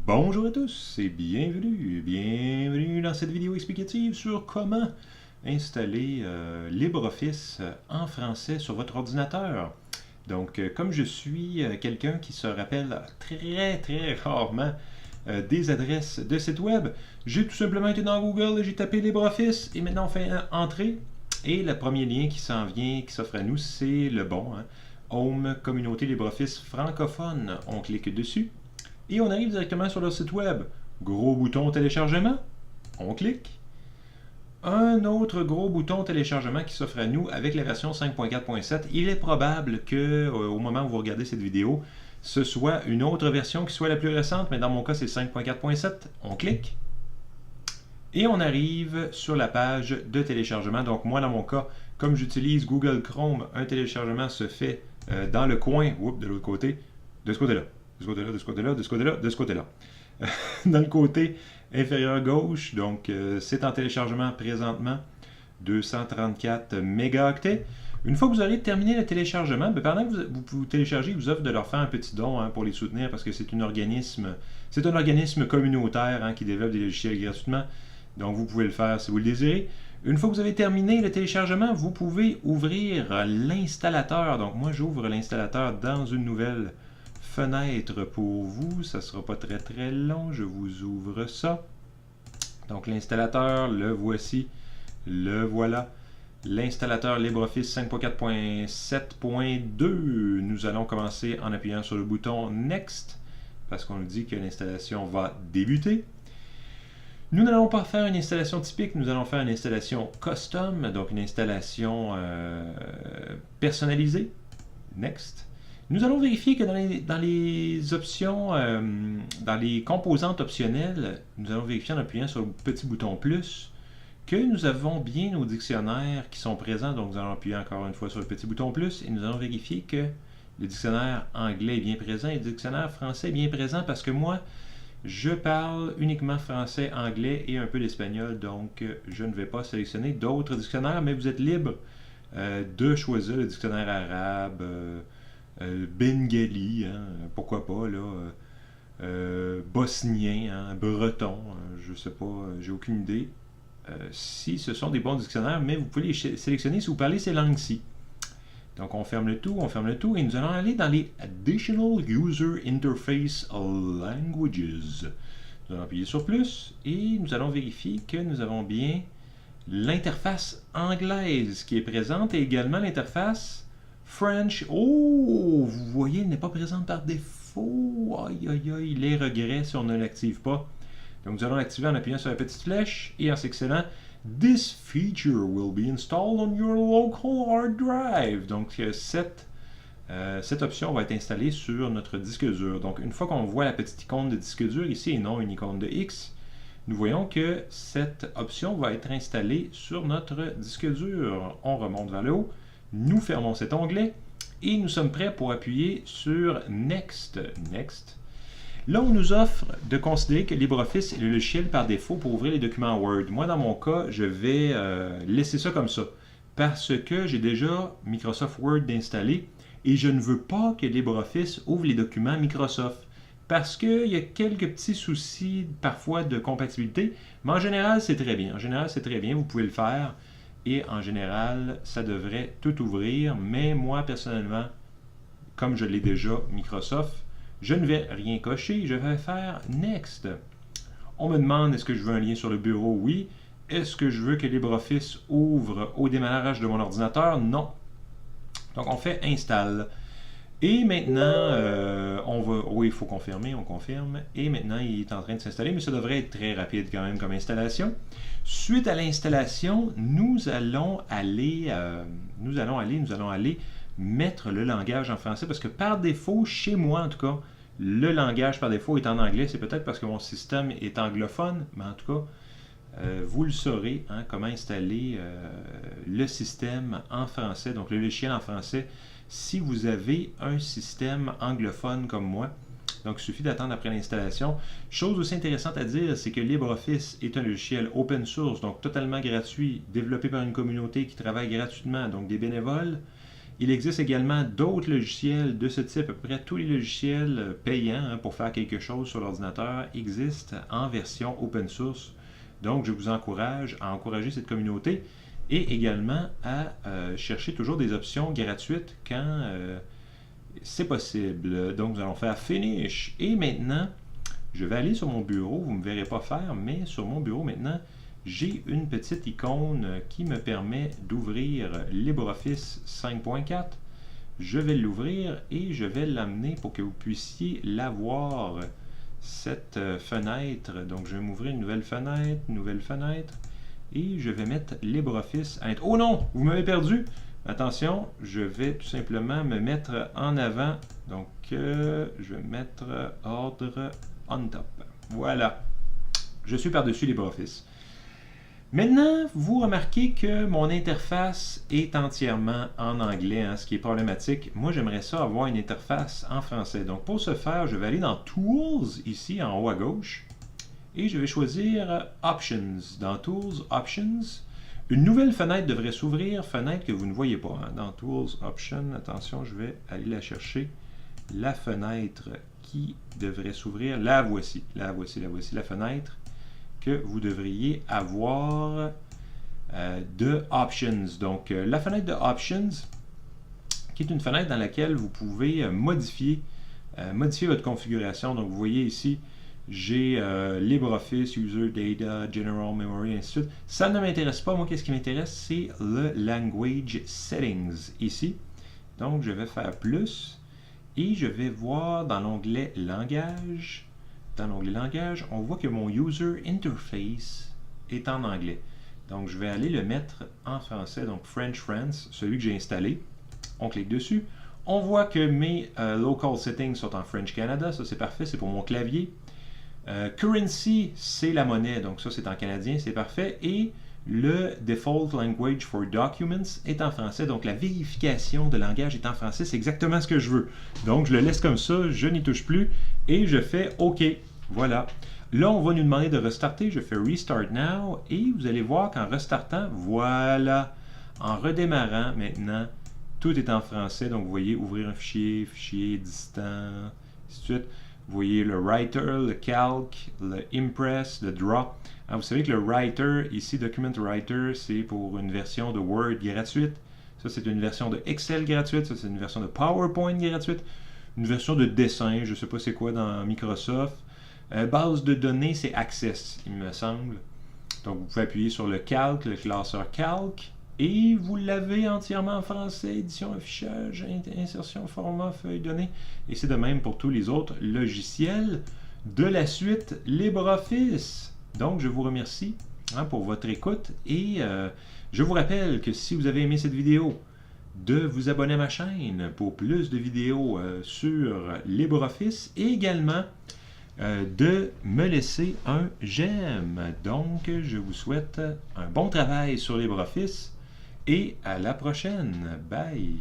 Bonjour à tous et bienvenue dans cette vidéo explicative sur comment installer LibreOffice en français sur votre ordinateur. Donc, comme je suis quelqu'un qui se rappelle très rarement des adresses de sites web, j'ai tout simplement été dans Google et j'ai tapé LibreOffice et maintenant on fait entrer. Et le premier lien qui s'en vient, qui s'offre à nous, c'est le bon, Home Communauté LibreOffice francophone. On clique dessus. Et on arrive directement sur leur site web. Gros bouton téléchargement, on clique. Un autre gros bouton téléchargement qui s'offre à nous avec la version 5.4.7. Il est probable que au moment où vous regardez cette vidéo, ce soit une autre version qui soit la plus récente, mais dans mon cas c'est 5.4.7. On clique. Et on arrive sur la page de téléchargement. Donc moi dans mon cas, comme j'utilise Google Chrome, un téléchargement se fait dans le coin, de l'autre côté, de ce côté-là. De ce côté-là. Dans le côté inférieur gauche, donc c'est en téléchargement présentement, 234 mégaoctets. Une fois que vous aurez terminé le téléchargement, pendant que vous téléchargez, il vous offre de leur faire un petit don pour les soutenir parce que c'est un organisme communautaire qui développe des logiciels gratuitement. Donc vous pouvez le faire si vous le désirez. Une fois que vous avez terminé le téléchargement, vous pouvez ouvrir l'installateur. Donc moi j'ouvre l'installateur dans une nouvelle fenêtre pour vous, ça sera pas très long, je vous ouvre ça. Donc l'installateur, le voici, le voilà. L'installateur LibreOffice 5.4.7.2. Nous allons commencer en appuyant sur le bouton Next, parce qu'on nous dit que l'installation va débuter. Nous n'allons pas faire une installation typique, nous allons faire une installation custom, donc une installation personnalisée. Next. Nous allons vérifier que dans les options, dans les composantes optionnelles, nous allons vérifier en appuyant sur le petit bouton plus que nous avons bien nos dictionnaires qui sont présents. Donc nous allons appuyer encore une fois sur le petit bouton plus et nous allons vérifier que le dictionnaire anglais est bien présent et le dictionnaire français est bien présent parce que moi, je parle uniquement français, anglais et un peu d'espagnol. Donc je ne vais pas sélectionner d'autres dictionnaires, mais vous êtes libre de choisir le dictionnaire arabe, bengali, pourquoi pas, là, bosnien, breton, je sais pas, j'ai aucune idée si ce sont des bons dictionnaires, mais vous pouvez les sélectionner si vous parlez ces langues-ci. Donc on ferme le tout, et nous allons aller dans les Additional User Interface Languages. Nous allons appuyer sur plus et nous allons vérifier que nous avons bien l'interface anglaise qui est présente et également l'interface French. Oh, vous voyez, elle n'est pas présente par défaut. Aïe, les regrets si on ne l'active pas. Donc nous allons l'activer en appuyant sur la petite flèche et en sélectionnant This feature will be installed on your local hard drive. Donc cette option va être installée sur notre disque dur. Donc une fois qu'on voit la petite icône de disque dur ici et non une icône de X, nous voyons que cette option va être installée sur notre disque dur. On remonte vers le haut. Nous fermons cet onglet et nous sommes prêts pour appuyer sur Next. Next. Là, on nous offre de considérer que LibreOffice est le logiciel par défaut pour ouvrir les documents Word. Moi, dans mon cas, je vais laisser ça comme ça parce que j'ai déjà Microsoft Word installé et je ne veux pas que LibreOffice ouvre les documents Microsoft parce qu'il y a quelques petits soucis parfois de compatibilité, mais en général, c'est très bien. En général, c'est très bien, vous pouvez le faire. Et en général, ça devrait tout ouvrir. Mais moi, personnellement, comme je l'ai déjà Microsoft, je ne vais rien cocher. Je vais faire Next. On me demande, est-ce que je veux un lien sur le bureau? Oui. Est-ce que je veux que LibreOffice ouvre au démarrage de mon ordinateur? Non. Donc, on fait Install. Et maintenant, oui, il faut confirmer, on confirme. Et maintenant, il est en train de s'installer, mais ça devrait être très rapide quand même comme installation. Suite à l'installation, nous allons aller mettre le langage en français parce que par défaut, chez moi en tout cas, le langage par défaut est en anglais. C'est peut-être parce que mon système est anglophone, mais en tout cas, vous le saurez, comment installer le système en français, donc le logiciel en français, si vous avez un système anglophone comme moi. Donc, il suffit d'attendre après l'installation. Chose aussi intéressante à dire, c'est que LibreOffice est un logiciel open source, donc totalement gratuit, développé par une communauté qui travaille gratuitement, donc des bénévoles. Il existe également d'autres logiciels de ce type. À peu près tous les logiciels payants pour faire quelque chose sur l'ordinateur existent en version open source. Donc, je vous encourage à encourager cette communauté et également à chercher toujours des options gratuites quand c'est possible. Donc, nous allons faire Finish. Et maintenant, je vais aller sur mon bureau. Vous ne me verrez pas faire, mais sur mon bureau maintenant, j'ai une petite icône qui me permet d'ouvrir LibreOffice 5.4. Je vais l'ouvrir et je vais l'amener pour que vous puissiez la voir, cette fenêtre. Donc, je vais m'ouvrir une nouvelle fenêtre, et je vais mettre LibreOffice. Oh non, vous m'avez perdu! Attention, je vais tout simplement me mettre en avant. Donc, je vais mettre ordre on top. Voilà. Je suis par-dessus LibreOffice. Maintenant, vous remarquez que mon interface est entièrement en anglais, ce qui est problématique. Moi, j'aimerais ça avoir une interface en français. Donc, pour ce faire, je vais aller dans Tools, ici en haut à gauche, et je vais choisir Options. Dans Tools, Options, une nouvelle fenêtre devrait s'ouvrir, fenêtre que vous ne voyez pas. Dans Tools, Options, attention, je vais aller la chercher. La fenêtre qui devrait s'ouvrir, la voici, la fenêtre que vous devriez avoir de Options. Donc, la fenêtre de Options, qui est une fenêtre dans laquelle vous pouvez modifier votre configuration. Donc, vous voyez ici, j'ai LibreOffice, User Data, General Memory, ainsi de suite. Ça ne m'intéresse pas. Moi, qu'est-ce qui m'intéresse? C'est le Language Settings, ici. Donc, je vais faire plus, et je vais voir dans l'onglet Langage. Dans l'onglet Langage, on voit que mon User Interface est en anglais. Donc, je vais aller le mettre en français, donc French France, celui que j'ai installé. On clique dessus. On voit que mes Local Settings sont en French Canada. Ça, c'est parfait, c'est pour mon clavier. Currency, c'est la monnaie, donc ça, c'est en canadien, c'est parfait. Et le Default Language for Documents est en français, donc la vérification de langage est en français, c'est exactement ce que je veux. Donc, je le laisse comme ça, je n'y touche plus, et je fais OK. Voilà. Là, on va nous demander de restarter, je fais Restart Now, et vous allez voir qu'en restartant, voilà, en redémarrant maintenant, tout est en français, donc vous voyez, ouvrir un fichier, fichier distant, ainsi de suite. Vous voyez le Writer, le Calc, le Impress, le Draw. Alors, vous savez que le Writer, ici, Document Writer, c'est pour une version de Word gratuite. Ça, c'est une version de Excel gratuite. Ça, c'est une version de PowerPoint gratuite. Une version de dessin, je ne sais pas c'est quoi dans Microsoft. Base de données, c'est Access, il me semble. Donc, vous pouvez appuyer sur le Calc, le classeur Calc. Et vous l'avez entièrement en français, édition, affichage, insertion, format, feuille donnée. Et c'est de même pour tous les autres logiciels de la suite LibreOffice. Donc, je vous remercie pour votre écoute et je vous rappelle que si vous avez aimé cette vidéo, de vous abonner à ma chaîne pour plus de vidéos sur LibreOffice et également de me laisser un j'aime. Donc, je vous souhaite un bon travail sur LibreOffice et à la prochaine. Bye!